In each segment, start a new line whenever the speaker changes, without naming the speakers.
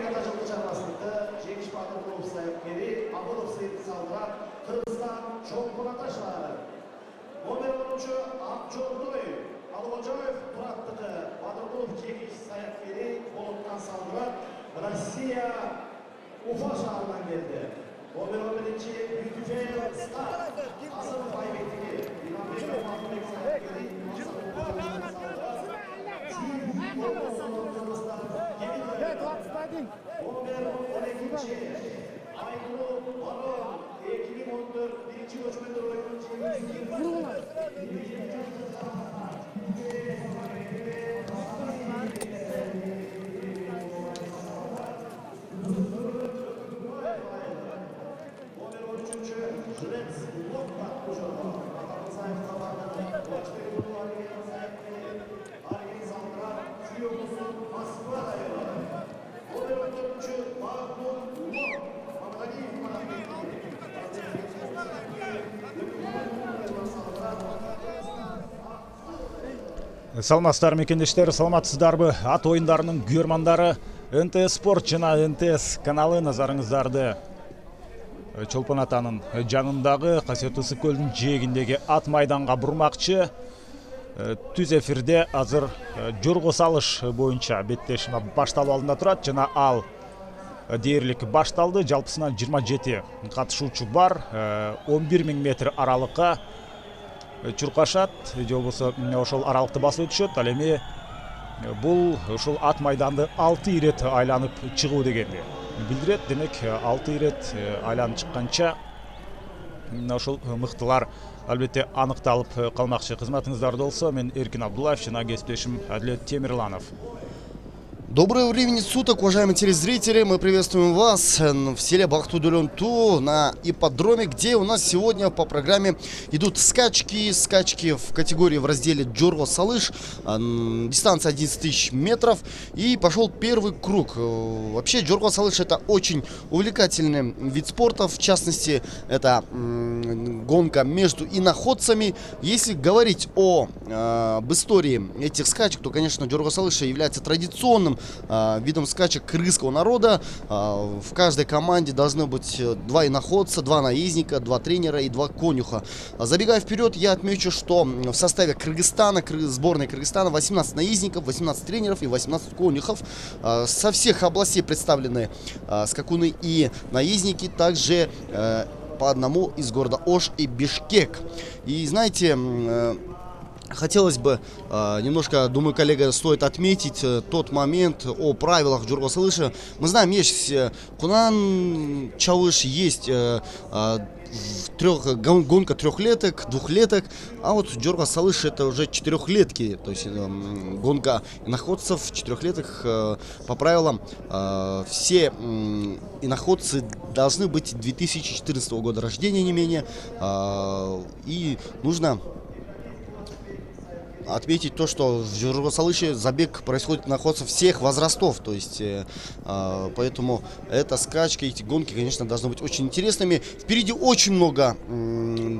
Amerika'da Cıldı Çarpası'nda Cengiz Bahtırkulup sayıpkeri Abulov Seyit'i saldıran Kırgızistan Çoğunkunata şahı. 11-10'cu Akçoğlu'yu Alıbocaev Turattıkı Bahtırkulup Cengiz sayıpkeri Bolut'tan saldıran Rusya Ufa şahından geldi. 11-11'ci Büyütüfe'ye start. Asım Baybek'teki İlhan Bey'in Mahmudek sayıpkeri
Саламатсыздар мекендештер, саламатсыздарбы? Ат ойындарының күйөрмандары НТС Спорт жана НТС каналы назарыңыздарды Чолпон атанын жанындагы Касиет Ысык көлдүн жээгиндеги ат майданга бурмакчы. Түз эфирде азыр жорго салыш боюнча беттешме башталуу алдында турат жана ал дээрлик башталды. Жалпысынан 27 катышуучу бар. 11.000 метр аралыкка чуркашат, же болбосо ошол аралыкты басып өтүшөт. Ал эми бул ушул ат майданды 6 ирет айланып чыгуу дегенди билдирет. Демек 6 ирет айланып чыкканча ошол мыктылар албетте аныкталып калмакчы. Кызматыңыздарда болсо, мен Эркин Абдуллаев жана кесиптешим Адилет Темирланов.
Доброго времени суток, уважаемые телезрители. Мы приветствуем вас в селе Бахтудулюнту на ипподроме, где у нас сегодня по программе идут скачки в категории в разделе Джорго Салыш, дистанция 11 тысяч метров, и пошел первый круг. Вообще Джорго Салыш — это очень увлекательный вид спорта, в частности это гонка между иноходцами. Если говорить об истории этих скачек, то, конечно, Джорго Салыш является традиционным видом скачек кыргызского народа. В каждой команде должны быть 2 иноходца, 2 наездника, 2 тренера и 2 конюха. Забегая вперед, я отмечу, что в составе Кыргызстана, сборной Кыргызстана 18 наездников, 18 тренеров и 18 конюхов. Со всех областей представлены скакуны и наездники, также по одному из города Ош и Бишкек. И знаете, хотелось бы немножко, думаю, коллега, стоит отметить тот момент о правилах Джорго Салыша. Мы знаем, есть Кунан Чалыш, есть гонка трехлеток, двухлеток, а вот Джорго Салыш — это уже четырехлетки, то есть гонка иноходцев четырехлеток. По правилам все иноходцы должны быть 2014 года рождения, не менее, и нужно отметить то, что в Джорго Салыше забег происходит иноходцев всех возрастов, то есть поэтому эта скачка, эти гонки, конечно, должны быть очень интересными. Впереди очень много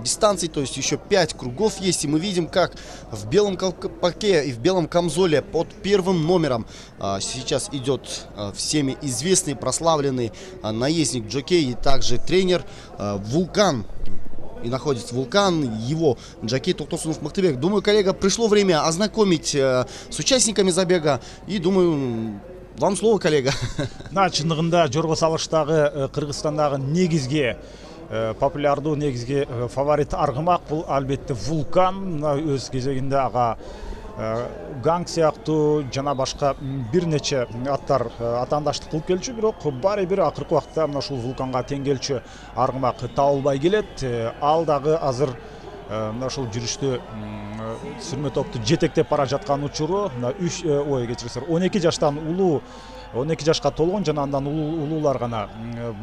дистанций, то есть еще 5 кругов есть, и мы видим, как в белом колпаке и в белом камзоле под первым номером сейчас идет всеми известный, прославленный наездник, джокей и также тренер Вулкан. И находится Вулкан, его джокей Токтосунов Мактыбек. Думаю, коллега, пришло время ознакомить с участниками забега. И думаю, вам слово, коллега.
Чындыгында Жорго Салыштагы Кыргызстандагы негизги популярдуу, негизги фаворит аргымак бул албетте Вулкан. Өз кезегинде ага Ганг сыяктуу жана башка бир нече аттар атаандаштык кылып келчү, бирок баары бир акыркы убакта мына ушул Вулканга тең келчү аргымак табылбай келет. Ал дагы азыр мына ушул жүрүштө сүрмө топту жетектеп бара жаткан учуру. 12 жаштан улуу, 12 жашка толгон жана андан улуулар гана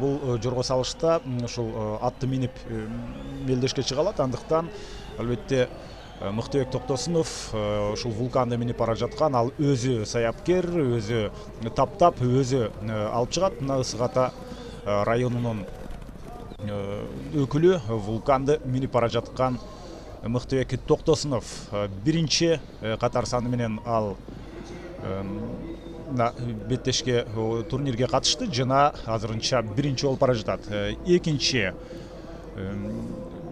бул Жорго Салышта ушул атты минип мелдешке чыга алат. Андыктан албетте Мыктыбек Токтосунов ушул Вулканды минип бара жаткан, ал өзү саяпкер, өзү таптап, өзү алып чыгат. Мына Ысык Ата районунун өкүлү Вулканды минип бара жаткан Мыктыбек Токтосунов биринчи катар саны менен ал беттешке турнирге катышты жана азырынча биринчи болуп бара жатат.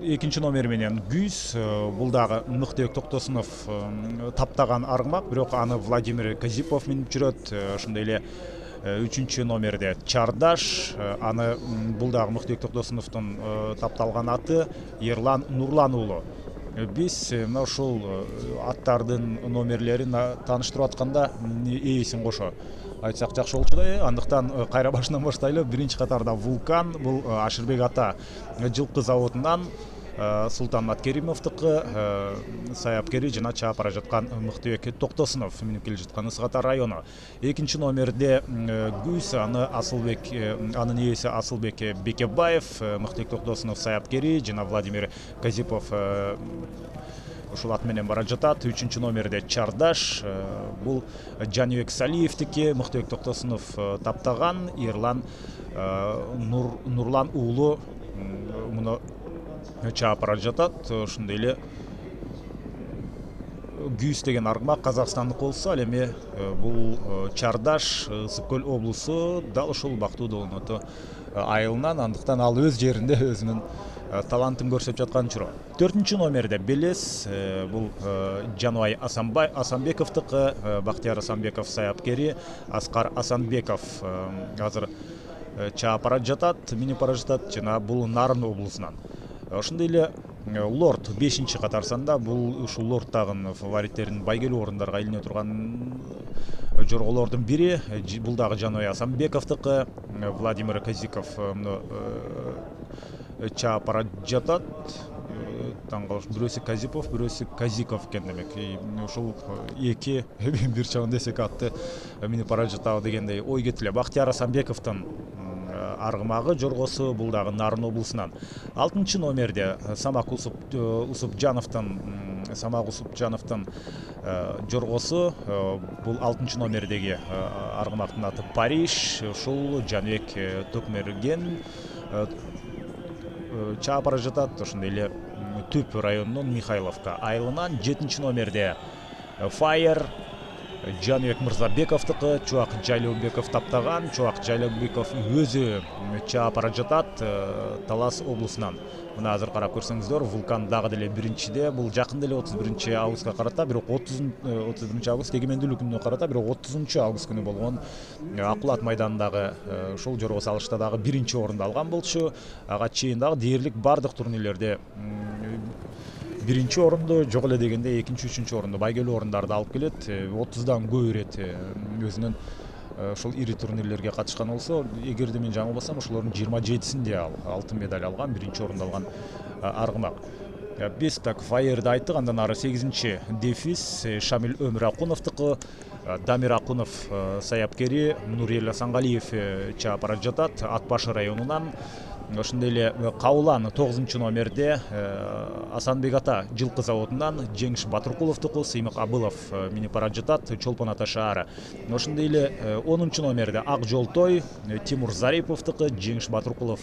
Экинчи номер менен Гүйс, бул дагы Мыктыбек Токтосунов таптаган аргымак, бирок аны Владимир Казипов минип жүрөт. Ошондой эле үчүнчү номерде Чардаш, аны бул дагы Мыктыбек Токтосуновдун тапталган аты Ерлан Нурлан уулу. Биз мына ушул аттардын номерлерин тааныштырып атканда ээсин кошо айтсак жакшы болчу да. Андыктан кайра башынан баштайлы. Биринчи катарда Вулкан, бул Ашырбек ата жылкы заводунан Султан Керимовдуку саяпкери жана чаап бара жаткан Мыктыбек Токтосунов минип келе жаткан Ысык Ата району. Экинчи номерде Гүйс, анын ээси Асылбек Бекебаев, Мыктыбек Токтосунов саяпкери жана Владимир Казипов ушул ат менен бара жатат. Үчүнчү номерде Чардаш, бул Жаныбек Салиевдики, Мыктыбек Токтосунов таптаган Ерлан Нурлан уулу муну чаап бара жатат. Ошондой эле Гүйс деген аргымак казакстандык болсо, ал эми бул Чардаш Ысык Көл облусу дал ушул Бактуу Долоноту айылынан, андыктан ал өз жеринде өзүнүн талантын көрсөтүп жаткан чуроо. 4-чү номерде Белес, бул Жаныбай Асанбековдуку, Бактияр Асанбеков саяпкери, Аскар Асанбеков азыр чаап бара жатат, минип бара жатат жана бул Нарын облусунан. Ошондой эле Лорд 5-чи катарсанда, бул ушул Лордтагы фавориттердин байгелүү орундарга илине турган жорголордун бири. Бул дагы Жаныбай Асанбековдуку, Владимир Казиков чаап бара жатат. Таң калыш, бирөөсү Казипов, бирөөсү Казиков экен демек. Ушул эки бир чагын десек атты минип бара жатабы дегендей ой кетиле. Бактияр Асанбековдун аргымагы жоргосу, бул дагы Нарын облусунан. 6-чы номерде Самак Усупжановдун жоргосу, бул 6-чы номердеги аргымактын аты Париж, ушул Жаныбек Төкмерген чаап бара жатат. Ошондой эле Түп районунун Михайловка айылынан. 7-чи номерде Fire, Жаныбек Мырзабековдуку, Чубак Жайлообеков таптаган. Чубак Жайлообеков өзү чаап бара жатат Талас облусунан. Мына азыр карап көрсөңүздөр, Вулкан дагы деле биринчиде, бул жакын деле 31 августка карата, бирок 31 август эгемендүүлүк күнүнө карата, бирок 30 август күнү болгон Акулат майданындагы ошол жорго салышта дагы биринчи орунду алган болчу. Ага чейин дагы дээрлик бардык турнирлерде биринчи орунду, жок эле дегенде экинчи, үчүнчү орунду, байгелүү орундарды алып келет. 30дан көп ирет өзүнүн ошол ири турнирлерге катышкан болсо, эгерде мен жаңылбасам, ошолордун 27-синде алтын медаль алган, биринчи орунду алган аргымак. Биз так Файерди айттык, андан ары 8-чи Дефис Шамил Өмүракуновдуку, Дамир Акунов саяпкери, Нурел Асангалиев чаап бара жатат Ат Башы районунан. Ошондой эле Каулан 9-чу номерде Асанбек ата жылкы заводунан Жеңиш Батыркуловдуку, Сыймык Абылов минип бара жатат Чолпон ата шаары. Ошондой эле 10-чу номерде Ак Жолтой Тимур Зариповдуку, Жеңиш Батыркулов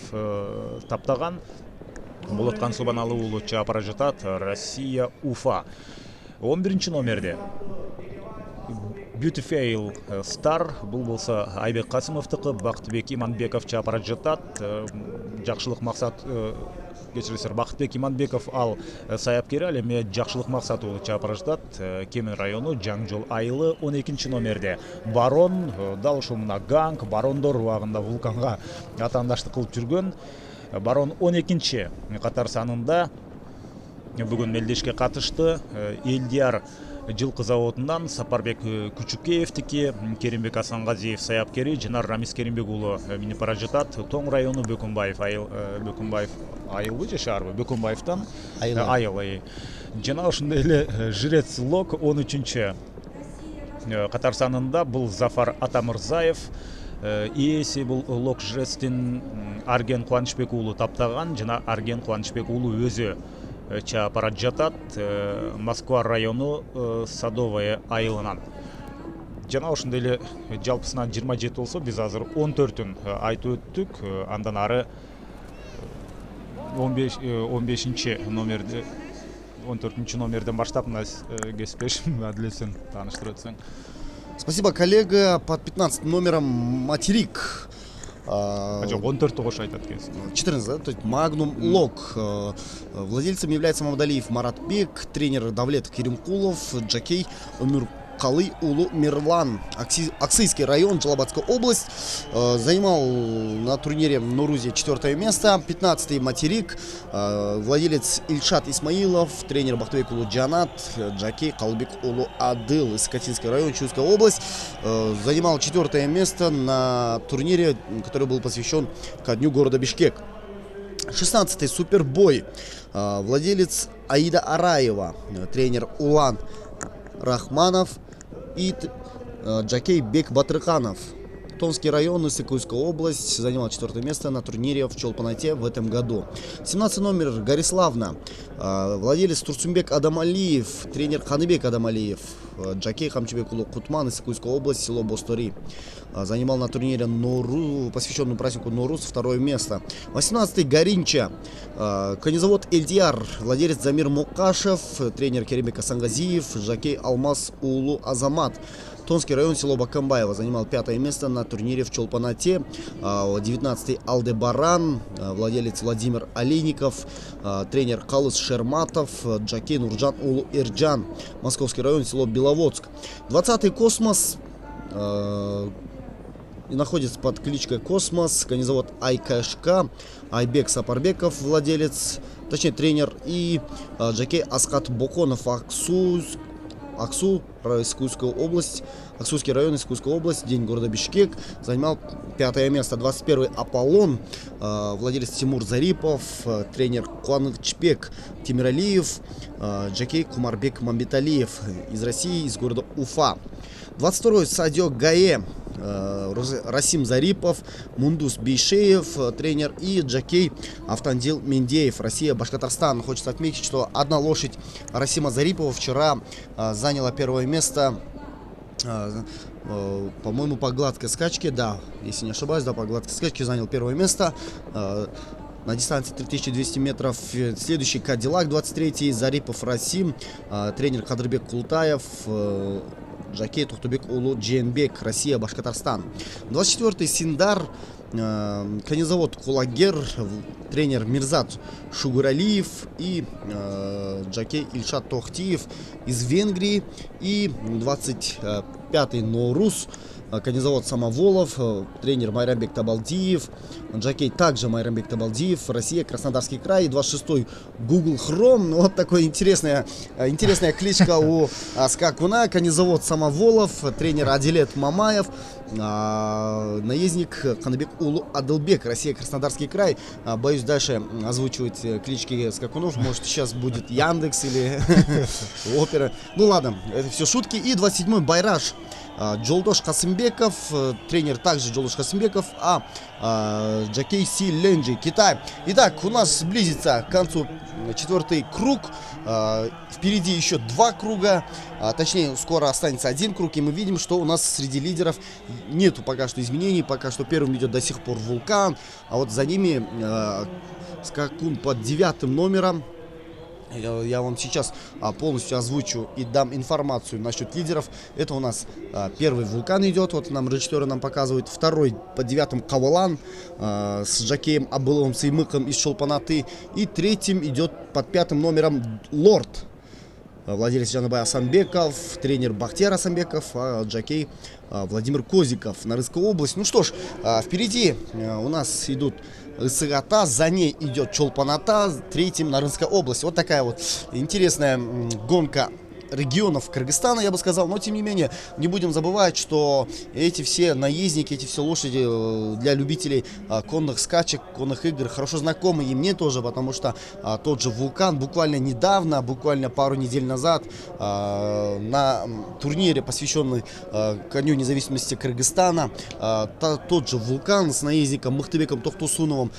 таптаган. Болоткан Субаналы уулу чаап бара жатат Россия Уфа. 11-чи номерде Beautiful Star, бул болсо Айбек Касымовдуку, Бактыбек Иманбеков чаап бара жатат. Жакшылык максат, кечиресиздер, Бактыбек Иманбеков ал саяпкери, ал эми Жакшылык максат уулу чаап бара жатат Кемен району Жаң жол айылы. 12-чи номерде Барон, дал ушул мына Ганг, Барондор убагында Вулканга атаандаштык кылып жүргөн. Барон 12-чи катар санында бүгүн мелдешке катышты. Элдияр жылкы заводунан Сапарбек Күчүкеевдики, Керимбек Асангазиев саяпкери жана Рамис Керимбек уулу минип бара жатат. Тоң району Бөкөнбаев айылбы же шаарбы? Бөкөнбаевден айыл. Жана ошондой эле Жрец Лок 13-чү катар санында бул Зафар Атамырзаев. Ээси бул Лок Жрецтин Арген Кубанычбек уулу таптаган жана Арген Кубанычбек уулу өзү чаап бара жатат Москва району Садовое айылынан. Жана ошондой эле жалпысынан 27 болсо, биз азыр 14-ün айтып өттүк. Андан ары 15-чи номерде, 14-чү номерден баштап мына кесиптешим Адилесин тааныштырып өтсөң.
Спасибо, коллега. Под 15 номером Материк.
жоқ 14 тұғыш айтады екенсің.
14, да? То есть Магнум Лок. Владельцем является Мамадалиев Маратбек, тренер Давлет Керимкулов, джокей Калы Улу Мирлан. Аксийский район, Джалабадская область. Занимал на турнире Нурузия 4 место. 15-й Материк. Владелец Ильшат Исмаилов, тренер Бахтыбек Улу Джанат, джокей Калбек Улу Адыл из Катинский район, Чувская область. Занимал 4 место на турнире, который был посвящен ко дню города Бишкек. 16-й Супербой. Владелец Аида Араева, тренер Улан Рахманов и джокей Бек Батрыканов. Томский район, Иссыкульская область, занимал 4 место на турнире в Чолпанате в этом году. 17 номер Гориславна. Владелец Турсумбек Адамалиев, тренер Ханыбек Адамалиев, джокей Хамчебек Улу Кутман, Иссыкульская область, село Бостори. Занимал на турнире Нору, посвященному празднику Норус, 2 место. 18-й Горинча. Конезавод Эльдияр, владелец Замир Мукашев, тренер Керембек Асангазиев, джокей Алмаз Улу Азамат. Тонский район, село Бакамбаево, занимал 5 место на турнире в Чолпанате. 19-й Алдебаран, владелец Владимир Олейников, тренер Калыс Шерматов, джокей Нурджан Улу Ирджан, Московский район, село Беловодск. 20-й Космос, и находится под кличкой Космос, конезавод Айкашка, Айбек Сапарбеков, владелец, точнее тренер, и джокей Аскат Боконов, Аксу, Иссыкульская область, Аксуйский район, Иссыкульская область, день города Бишкек, занимал 5 место. 21-й Аполлон, владелец Тимур Зарипов, тренер Куанычбек Тимиралиев, джокей Кумарбек Мамбеталиев из России, из города Уфа. 22-й Садё Гае, Расим Зарипов, Мундус Бейшеев, тренер, и джокей Автандил Миндеев, Россия, Башкортостан. Хочется отметить, что одна лошадь Расима Зарипова вчера заняла 1 место, по-моему, по гладкой скачке, да, если не ошибаюсь, да, по гладкой скачке занял 1 место. На дистанции 3200 метров. Следующий Кадиллак, 23-й Зарипов Расим, тренер Кадрбек Култаев, джокей Тухтубек Улу Дженбек, Россия, Башкортостан. 24-й Синдар, конезавод Кулагер, тренер Мирзат Шугуралиев и джокей Ильшат Тохтиев из Венгрии. И 25-й Норус, конезавод Самоволов, тренер Майрамбек Табалдиев, джокей также Майрамбек Табалдиев, Россия, Краснодарский край. 26-й Google Chrome, ну, вот такая интересная кличка у скакуна, конезавод Самоволов, тренер Адилет Мамаев, наездник Ханыбек Улу Адылбек, Россия, Краснодарский край. Боюсь дальше озвучивать клички скакунов, может сейчас будет Яндекс или Опера. Ну ладно, это все шутки. И 27-й Байраш, Джолдош Хасымбеков, тренер также Джолдош Хасымбеков, джокей Си Ленджи, Китай. Итак, у нас близится к концу 4-й круг. Впереди еще 2 круга, точнее, скоро останется 1 круг, и мы видим, что у нас среди лидеров нету пока что изменений. Пока что первым идет до сих пор Вулкан, а вот за ними скакун под 9-м номером. Я вам сейчас полностью озвучу и дам информацию насчет лидеров. Это у нас 1-й Вулкан идет, вот нам режиссеры нам показывают. 2-й под 9-м Кавалан с джокеем Абыловым Саймыком из Чолпанаты. И 3-м идет под 5-м номером Лорд, владелец Жанабай Асамбеков, тренер Бахтияр Асамбеков, джокей Владимир Козиков, Нарынская область. Ну что ж, впереди у нас идут Исыгата, за ней идет Чолпаната, 3-м Нарынская область. Вот такая вот интересная гонка регионов Кыргызстана, я бы сказал. Но тем не менее, не будем забывать, что эти все наездники, эти все лошади для любителей конных скачек, конных игр хорошо знакомы, и мне тоже, потому что тот же Вулкан буквально недавно, буквально пару недель назад, на турнире, посвященный ко Дню независимости Кыргызстана, тот же Вулкан с наездником Мыхтыбеком Тохтусуновым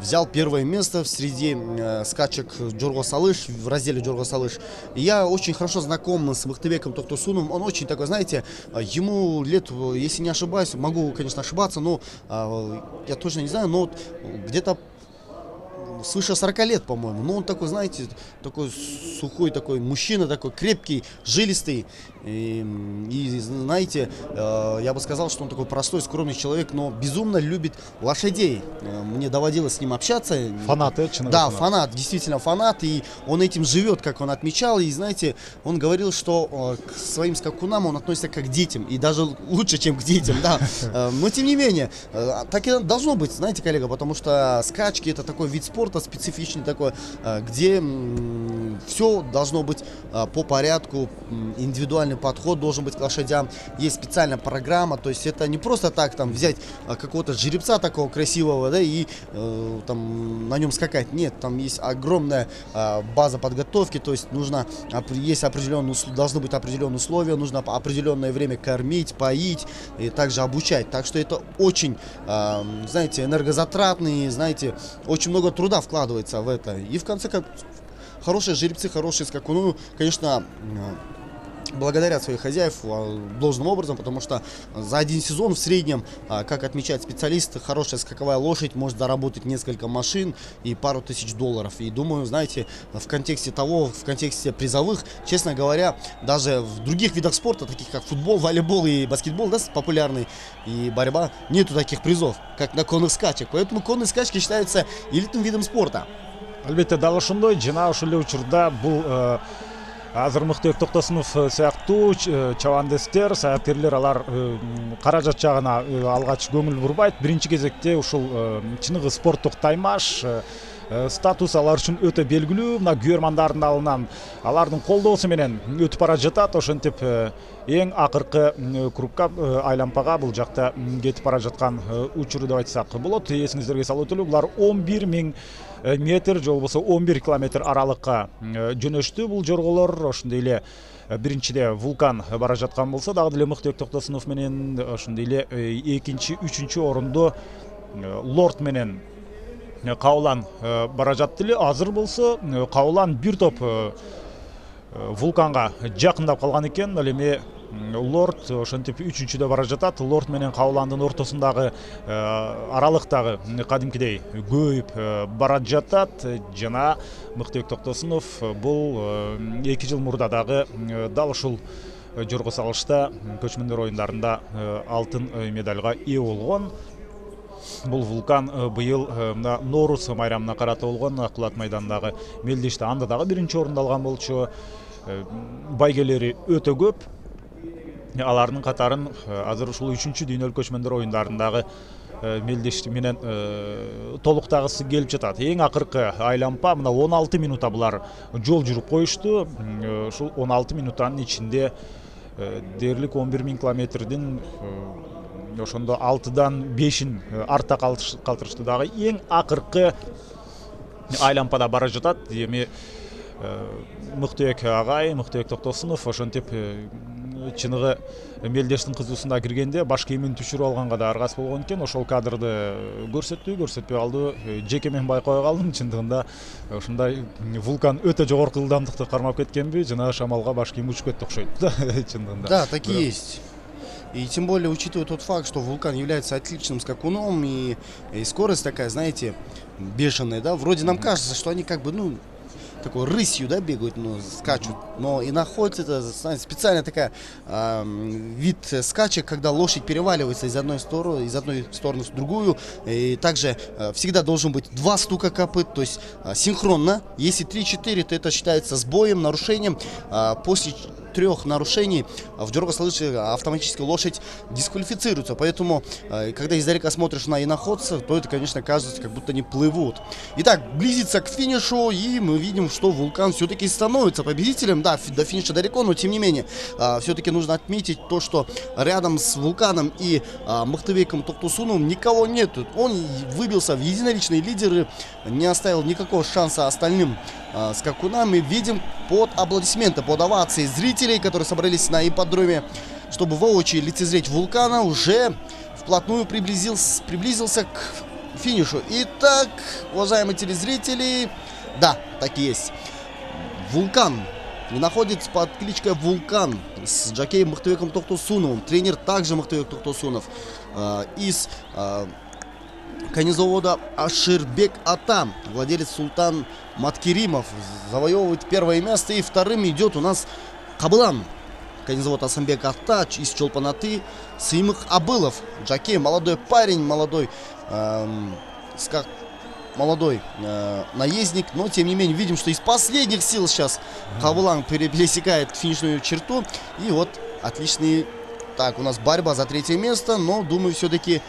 взял 1 место среди скачек Джорго Салыш, в разделе Джорго Салыш. И я очень хорошо знаком с Мыхтыбеком Тохтусуновым. Он очень такой, знаете, ему лет, если не ошибаюсь, могу, конечно, ошибаться, но я точно не знаю, но вот где-то свыше 40 лет, по-моему. Но он такой, знаете, такой сухой, такой мужчина, такой крепкий, жилистый. И знаете, я бы сказал, что он такой простой, скромный человек, но безумно любит лошадей. Мне доводилось с ним общаться.
Фанат,
да, фанат, действительно фанат, и он этим живет, как он отмечал. И знаете, он говорил, что к своим скакунам он относится как к детям, и даже лучше, чем к детям, да. Но тем не менее, так и должно быть, знаете, коллега, потому что скачки — это такой вид спорта специфичный такой, где все должно быть по порядку, индивидуальный подход должен быть к лошадям, есть специальная программа, то есть это не просто так там взять какого-то жеребца такого красивого, да, и там на нем скакать. Нет, там есть огромная база подготовки, то есть есть должны быть определенные условия, нужно определенное время кормить, поить и также обучать. Так что это очень, знаете, энергозатратно, и, знаете, очень много труда вкладывается в это. И в конце концов, хорошие жеребцы, хорошие скакуны, конечно, благодарят своих хозяев должным образом, потому что за один сезон в среднем, как отмечают специалисты, хорошая скаковая лошадь может заработать несколько машин и пару тысяч долларов. И думаю, знаете, в контексте призовых, честно говоря, даже в других видах спорта, таких как футбол, волейбол и баскетбол, да, популярный, и борьба, нету таких призов, как на конных скачках. Поэтому конные скачки считаются элитным видом спорта.
Албетте дал ошондой, жана ошол эле учурда бул азыр Мыктыбек Токтосунов сыяктуу чабандестер, саяткерлер алар каражат жагына алгач көңүл бурбайт. Биринчи кезекте ушул чыныгы спорттук таймаш статус алар үчүн өтө белгилүү. Мына күйөрмандардын алдынан алардын колдоосу менен өтүп бара жатат. Ошентип эң акыркы кругка, айлампага бул жакта кетип бара жаткан учуру деп айтсак болот. Эсиңиздерге салып өтөлү, булар 11 000 метр же болбосо 11 километр аралыкка жөнөштү бул жорголор. Ошондой эле биринчиде Вулкан бара жаткан болсо, дагы деле Мыктыбек Токтосунов менен ошондой эле экинчи, үчүнчү орунду Лорд менен Каулан бара жатты эле. Азыр болсо Каулан бир топ Вулканга жакындап калган экен. Ал эми Лорд ошентип үчүнчүдө бара жатат. Лорд менен Кауландын ортосундагы аралыктагы кадимкидей көйүп бара жатат. Жана Мыктыбек Токтосунов бул 2 жыл мурда дагы дал ушул жорго салышта көчмөндөр оюндарында алтын медальга ээ болгон. Бул Вулкан быйыл Норус майрамына карата болгон Акбулат майданындагы мелдеште анда дагы биринчи орунду алган болчу. Байгелери өтө көп. Алардын катарын азыр ушул 3-чү дүйнөлүк көчмөндөр оюндарындагы мелдеш менен толуктагысы келип жатат. Эң акыркы айлампа мына 16 минутта булар жол жүрүп коюшту. Ушул 16 минуттанын ичинде дээрлик 11 000 километрдин ошондо 6-дан 5-ин артта калтырышты. Дагы эң акыркы айлампада бара жатат. Эми Мыктыбек агай, Мыктыбек Токтосунов ошентип чыныгы мелдештин кызуусунда киргенде баш кийимин түшүрүп алганга да аргасы болгон экен. Ошол кадрды көрсөтпөй калды. Жеке мен байкабай калдым. Чындыгында ушундай Вулкан өтө жогорку ылдамдыкты кармап кеткенби, жана шамалга баш кийим учуп кетти окшойт. Чындыгында.
Да, такие есть. И тем более, учитывая тот факт, что Вулкан является отличным скакуном, и скорость такая, знаете, бешеная, да, вроде нам кажется, что они как бы, такой рысью, да, бегают, скачут, но и находится это, знаете, специально такая вид скачек, когда лошадь переваливается из одной стороны в другую, и также всегда должен быть 2 стука копыт, то есть синхронно. Если 3-4, то это считается сбоем, нарушением. После 3 нарушений в дёрго салыше автоматически лошадь дисквалифицируется. Поэтому, когда издалека смотришь на иноходцев, то это, конечно, кажется, как будто они плывут. Итак, близится к финишу, и мы видим, что Вулкан все-таки становится победителем. Да, до финиша далеко, но тем не менее, все-таки нужно отметить то, что рядом с Вулканом и Мыктыбеком Токтосуновым никого нет. Он выбился в единоличные лидеры, не оставил никакого шанса остальным скакунам. Мы видим под аплодисменты, под овации зрителей, которые собрались на ипподроме, чтобы воочию лицезреть Вулкана, уже вплотную приблизился к финишу. Итак, уважаемые телезрители, да, так и есть. Вулкан находится под кличкой Вулкан с жокеем Мыктыбеком Токтосуновым. Тренер также Мыктыбек Токтосунов. Из конезавода Аширбек Ата, владелец Султан Маткеримов, завоевывает первое место. И вторым идет у нас Кабылан, конезавод Асанбек Ата из Чолпан-Аты, Сыймых Абылов, жокей, молодой парень, молодой наездник, но тем не менее видим, что из последних сил сейчас Кабылан пересекает финишную черту. И вот отличный, так, у нас борьба за третье место, но думаю, все-таки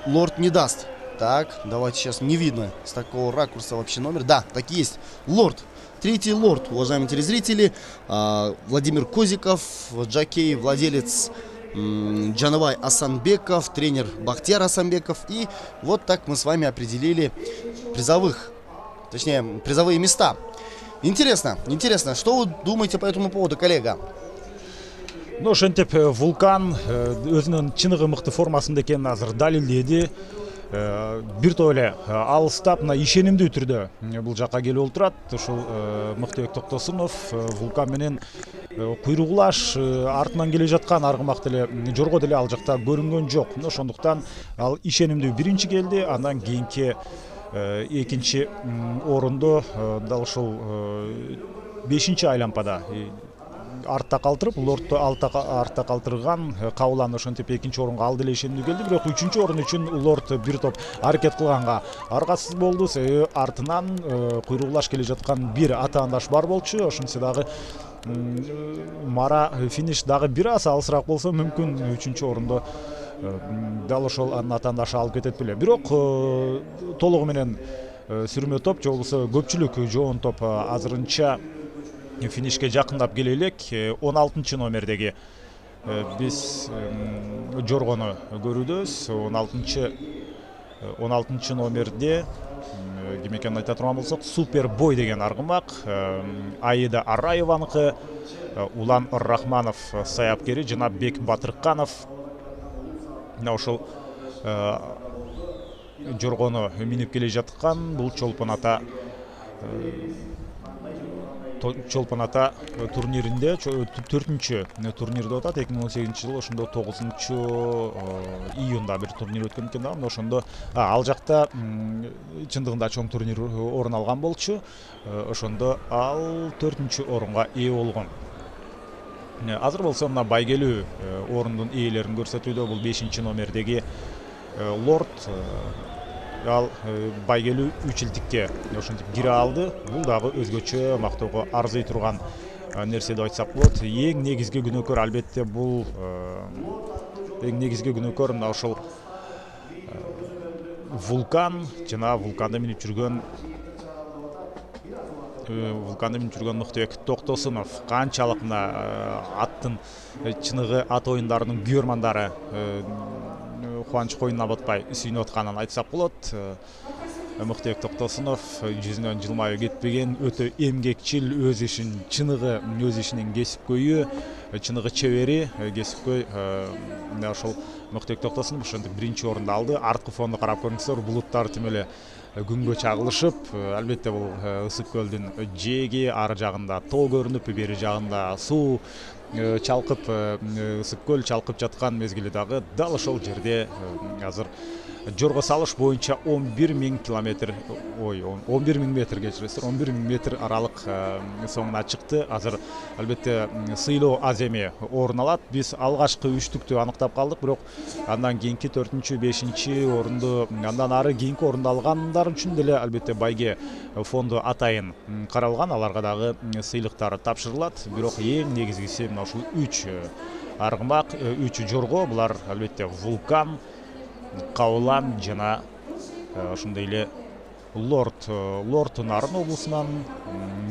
Лорд не даст. Так, давайте сейчас, не видно с такого ракурса вообще номер. Да, так и есть. Лорд. Третий лорд, уважаемые телезрители. Владимир Козиков, жокей, владелец Джанавай Асанбеков, тренер Бахтияр Асанбеков. И вот так мы с вами определили призовые места. Интересно, что вы думаете по этому поводу, коллега?
Ну, ошентип Вулкан өзүнүн чыныгы мыкты формасында экенин азыр далилдеди. Бир топ эле алыстап, мына ишенимдүү түрдө бул жакка келип отурат. Ушул Мыктыбек Токтосунов Вулкан менен куйругулаш артынан келе жаткан аргымак деле жорго деле ал жакта көрүнгөн жок. Ошондуктан ал ишенимдүү биринчи келди, андан кийинки экинчи орунду дал ушул 5-чи айлампада артта калтырып, Лордту артта калтырган Кабылан ошентип экинчи орунга алды эле ишенимдүү келди. Бирок 3-чү орун үчүн Лорд бир топ аракет кылганга аргасыз болду. Себеби артынан куйругулаш келе жаткан бир атаандаш бар болчу. Ошентсе дагы мара финиш дагы бир аз алысыраак болсо мүмкүн 3-чү орунду дал ошол атаандашы алып кетет беле. Бирок толугу менен сүрмө топ же болбосо көпчүлүк жоон топ азырынча финишке жакындап келе элек. 16-чы номердеги биз жоргону көрүүдөбүз. 16-чы номерде ким экенин айта турган болсок, Супер Бой деген аргымак, Аида Араеваныкы, Улан Рахманов саяпкери, Жанабек Батырканов ошол жоргону минип келе жаткан. Бул Чолпон-Ата турниринде 4-чү турнир деп атат. 2018-жылы ошондо 9-чу июнда бир турнир өткөн экен да. Ошондо ал жакта чындыгында чоң турнир орун алган болчу. Ошондо ал 4-чү орунга ээ болгон. Азыр болсо мына байгелүү орундун ээлерин көрсөтүүдө. Бул 5-чи номердеги Лорд, ал байгелүү 3 илдикке ошентип кире алды. Бул дагы өзгөчө мактоого арзый турган нерсе деп айтсак болот. Эң негизги күнөөкөр албетте бул мына ошол Вулкан жана Вулканды минип жүргөн Мыктыбек Токтосунов. Канчалык мына аттын чыныгы ат оюндарынын күйөрмандары кубанч коюнуна батпай сүйүнүп атканын айтсак болот. Мыктыбек Токтосунов жүзүнөн жылмаю кетпеген, өтө эмгекчил, өз ишинин кесипкөйү, чыныгы чебери, кесипкөй. Ошол Мыктыбек Токтосунов ошентип биринчи орунду алды. Арткы фонду карап көрүңүздөр, булуттар тим эле күнгө чагылышып, албетте бул Ысык көлдүн жээги, ары жагында тоо көрүнүп, бери жагында суу чалкып, Ысык көл чалкып жаткан мезгили дагы дал ошол жерде азыр жорго салыш боюнча 11.000 километр, 11.000 метр кечиресиздер, 11.000 метр аралык соңуна чыкты. Азыр албетте сыйлоо аз эми орун алат. Биз алгачкы үчтүктү аныктап калдык, бирок андан кийинки 4-чү, 5-чи орунду, андан ары кийинки орунду алгандар үчүн деле албетте байге фонду атайын каралган. Аларга дагы сыйлыктар тапшырылат. Бирок эң негизгиси мына ушул 3 аргымак, 3 жорго. Булар албетте Вулкан, Кабылан жана ошондой эле Лорд. Лорд Нарын облусунан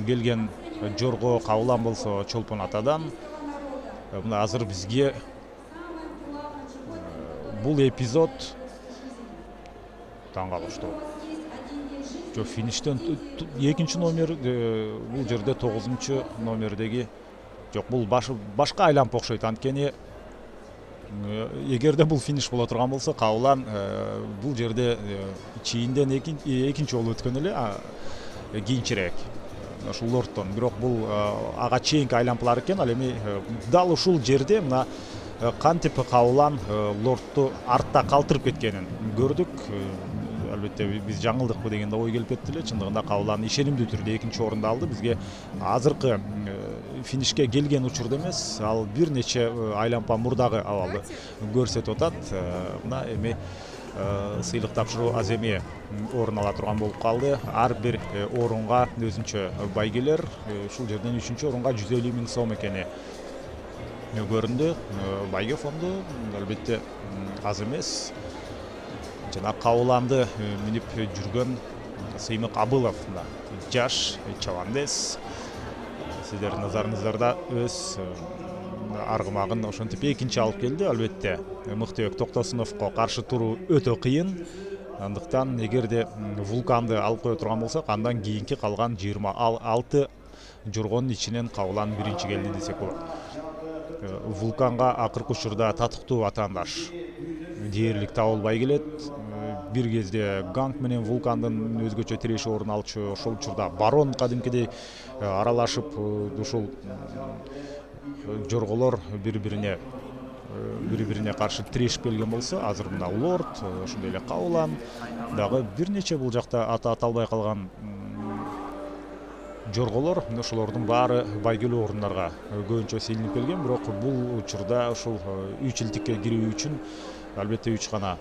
келген жорго, Кабылан болсо Чолпон-Атадан. Мына азыр бизге бул эпизод таң калыштуу. Жо фиништен 2-чи номер, бул жерде 9-чу номердеги жок, бул башка айланып окшойт. Анткени эгерде бул финиш боло турган болсо, Кабылан бул жерде чийинден экинчи жолу өткөн эле, кийинчирээк ушул Лордтон. Бирок бул ага чейинки айланпалар экен. Ал эми дал ушул жерде мына кантип кабылан лордту артта калтырып кеткенин көрдүк. Албетте биз жаңылдыкпы деген да ой келип кетти эле. Чындыгында кабылан ишенимдүү түрдө экинчи орунду алды. Бизге азыркы финишке келген учурда эмес, ал бир нече айлампа мурдагы абалды көрсөтүп атат. Мына эми сыйлык тапшыруу аземи орун ала турган болуп калды. Ар бир орунга өзүнчө байгелер. Ушул жерден 3-орунга 150 000 сом экени көрүндү. Байге фонду албетте аз эмес. Жана кабыланды минип жүргөн Сыймык Абылов жаш чабандес. Сиздердин назарыңыздарда өз аргымагын ошентип экинчи алып келди. Албетте Мыктыбек Токтосуновго каршы туруу өтө кыйын. Андыктан эгерде Вулканды алып кое турган болсок, андан кийинки калган 26 жоргонун ичинен кабылан биринчи келди десек болот. Вулканга акыркы учурда татыктуу атаандаш дээрлик табылбай келет. Бир кезде Ганг менен Вулкандын өзгөчө тиреши орун алчу, ошол учурда Барон кадимкидей аралашып, ушул жорголор бири-бирине каршы тирешип келген болсо, азыр мына Лорд, ошондой эле Кабылан дагы бир нече бул жакта аты аталбай калган жорголор, ошолордун баары байгелүү орундарга көбүнчө сийлинип келген. Бирок бул учурда ушул 3 илтикке кирүү үчүн албетте 3 гана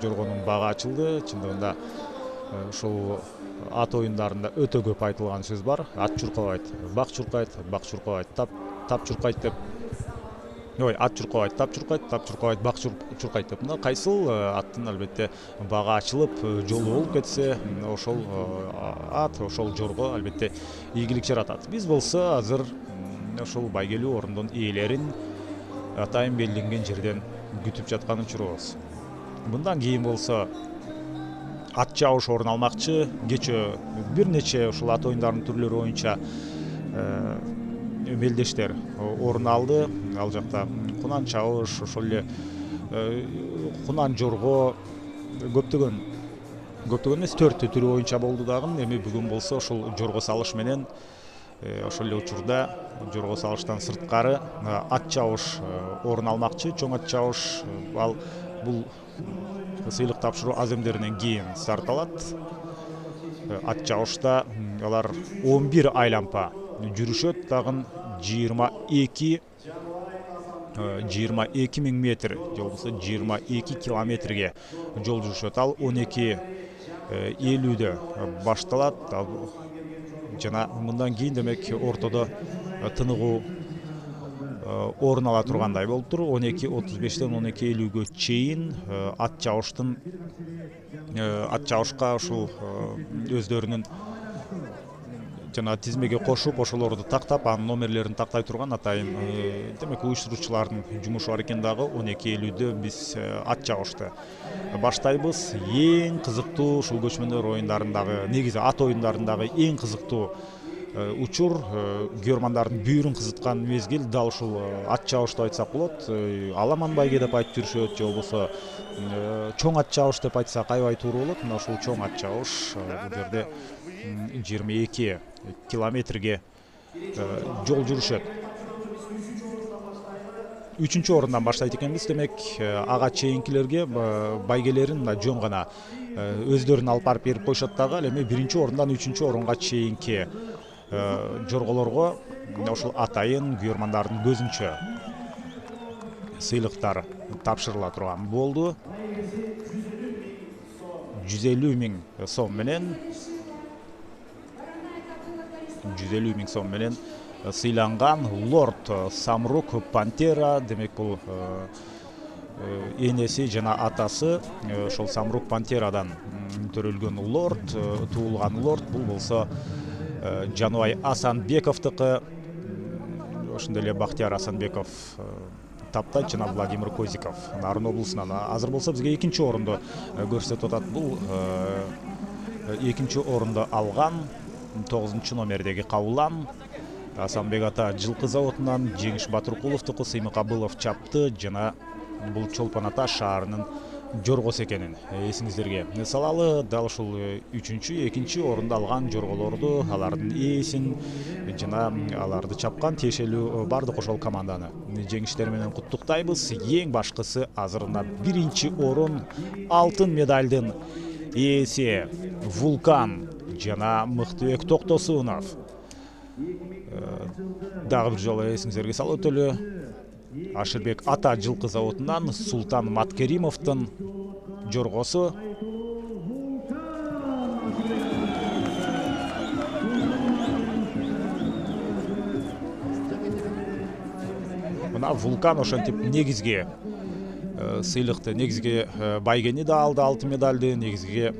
жоргонун баага ачылды. Чындыгында ушул ат оюндарында өтө көп айтылган сөз бар. Ат чуркабайт, бак чуркайт, бак чуркабайт, тап чуркайт деп. Ат чуркабайт, тап чуркайт, тап чуркабайт, бак чуркайт деп. Мына кайсыл аттын албетте баага ачылып, жолу болуп кетсе, ошол ат, ошол жорго албетте ийгилик жаратат. Биз болсо азыр ошол байгелүү орундун ээлерин атайын белгиленген жерден күтүп жаткан учурубуз. Мындан кийин болсо ат чабыш орун алмакчы. Кечээ бир нече ушул ат оюндарынын түрлөрү боюнча мелдештер орун алды. Ал жакта кунан чабыш, ошол эле кунан жорго көптөгөн эмес 4 түрү боюнча болду дагы. Эми бүгүн болсо ошол жорго салыш менен ошол эле учурда жорго салыштан сырткары ат чабыш орун алмакчы. Чоң ат чабыш бул сыйлык тапшыруу аземдеринен кийин старт алат. Ат чабышта алар 11 айлампа жүрүшөт, дагы 22 000 метр, же болбосо 22 километрге жол жүрүшөт. Ал 12:50 башталат. Жана мындан кийин демек ортодо тыныгуу орун ала тургандай болуп тур. 12:35-тен 12:50-гө чейин ат чабышка ушул өздөрүнүн жана тизмеге кошуп, ошолорду тактап, анын номерлерин тактай турган атайын демек уюштуруучулардын жумушу бар экен. Дагы 12:50-дө биз ат чабышты баштайбыз. Эң кызыктуу ушул көчмөндөр оюндарындагы, негизи ат оюндарындагы эң кызыктуу учур, көрмандардын бүйүрүн кызыткан мезгил дал ушул ат чабышты айтсак болот. Аламан байге деп айтып жүрүшөт, же болбосо чоң ат чабыш деп айтсак аябай туура болот. Мына ушул чоң ат чабыш бул жерде 22 километрге жол жүрүшөт. 3-чү орундан баштайт экенбиз. Демек ага чейинкилерге байгелерин мына жөн гана өздөрүн алып барып берип коюшат дагы. Ал эми 1-чи орундан 3-чү орунга чейинки жорголорго ошол атайын күйөрмандардын көзүнчө сыйлыктар тапшырыла турган болду. 150 000 сом менен 150 000 сом менен сыйланган Лорд Самрук Пантера. Демек бул энеси жана атасы ошол Самрук Пантерадан төрөлгөн Лорд, туулган Лорд. Бул болсо Жанубай Асанбековдуку. Ошондой эле Бактияр Асанбеков таптайт жана Владимир Козиков Нарын облусунан. Азыр болсо бизге 2-чи орунду көрсөтүп атат. Бул 2-чи орунду алган 9-чу номердеги Кабылан. Асанбек ата жылкы заводунан Жеңиш Батыркуловдуку Сыймык Абылов чапты жана бул Чолпон ата шаарынын жоргосу экенин эсиңиздерге салалы. Дал ушул 3-2 орунду алган жорголорду, алардын ээсин жана аларды чапкан тиешелүү бардык ошол команданы жеңиштери менен куттуктайбыз. Эң башкысы азыр мына 1-орун алтын медалдын ээси Вулкан жана Мыктыбек Токтосунов. Дагы бир жолу эсиңиздерге салып өтөлү. Ашырбек Ата жылкы заводунан Султан Маткеримовдун жоргосу. Мына Вулкан ошентип негизги сыйлыкты, негизги байгени да алды, алтын медалды, негизги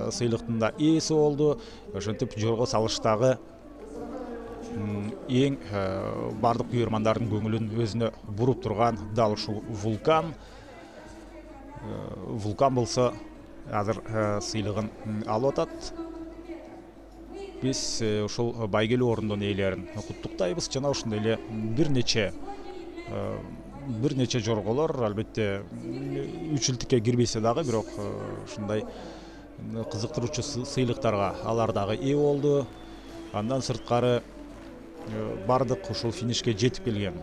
сыйлыктын да ээси болду. Ошентип жорго салыштагы эң бардык күйөрмандардын көңүлүн өзүнө буруп турган дал ушул Вулкан. Вулкан болсо азыр сыйлыгын алып атат. Биз ушул байгелүү орундун ээлерин куттуктайбыз жана ошондой эле бир нече жорголор, албетте үчүлтүккө кирбесе дагы, бирок ушундай кызыктыруучу сыйлыктарга алар дагы ээ болду. Андан сырткары бардык ушул финишке жетип келген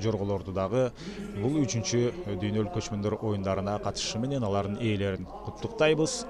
жорголорду дагы бул 3-дүйнөлүк көчмөндөр оюндарына катышышы менен алардын ээлерин куттуктайбыз.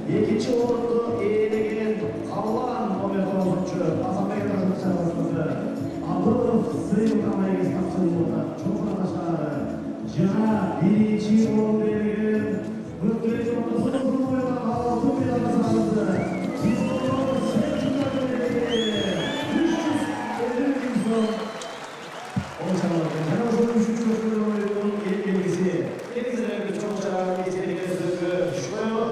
Екінші орынды иелеген Алан номер 9-чы Азамбек Разымшағызымызды Абылов сыйлыққа егіз тапсырылуда. Чоңқырдашылары жана 1-ші орын берген Мыктыбек Токтосуновдун ойынан алтын медаль саралды. Биз оны сыйлыққа берген 350 сом олжалады. Жана ошол 3-чү ойынның ел белгиси. Элизабет Чоңчарагын эсептеген сөзгө шоё.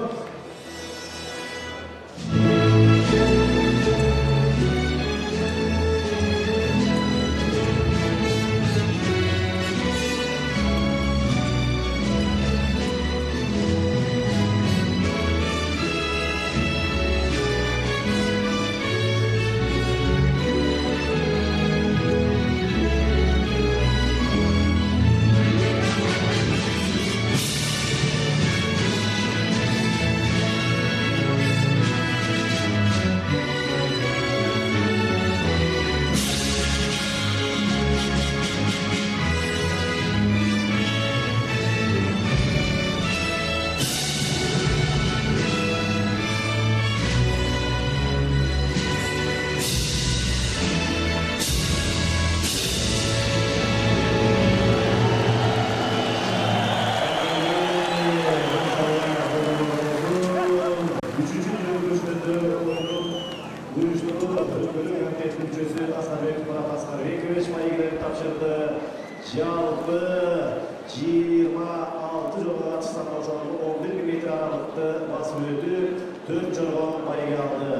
Жалпы 26 жолға қатысқан ошол 11 метр аралыкты басып өтүп 4 жолға байга алды.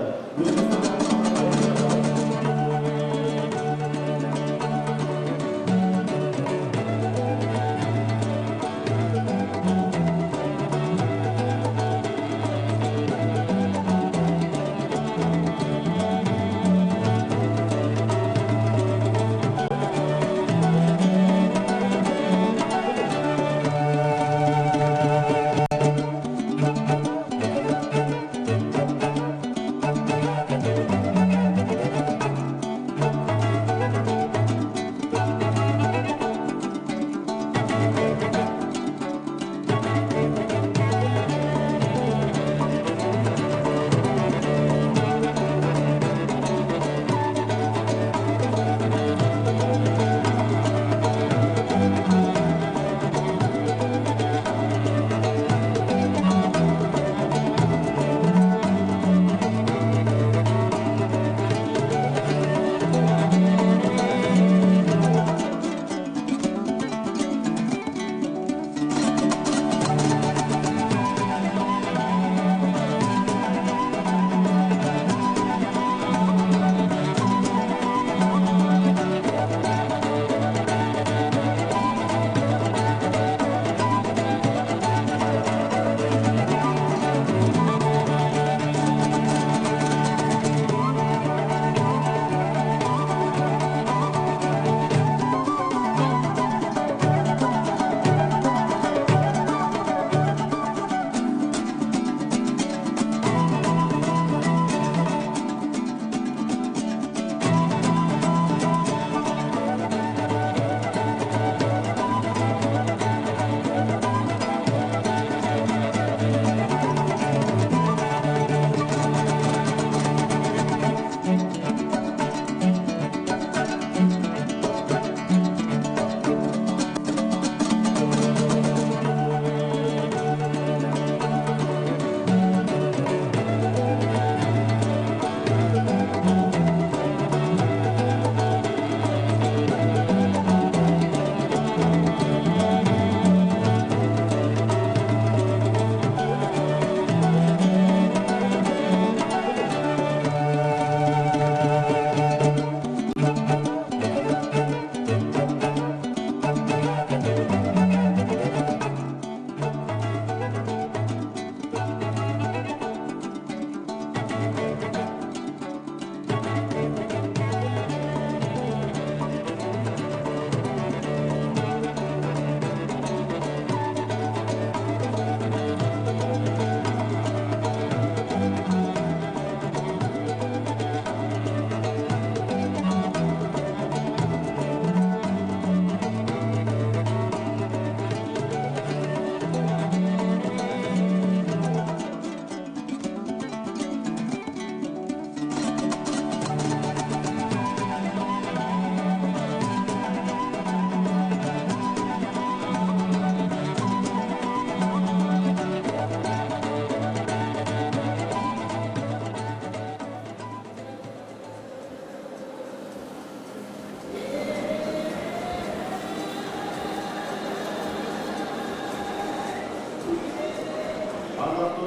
аргактуу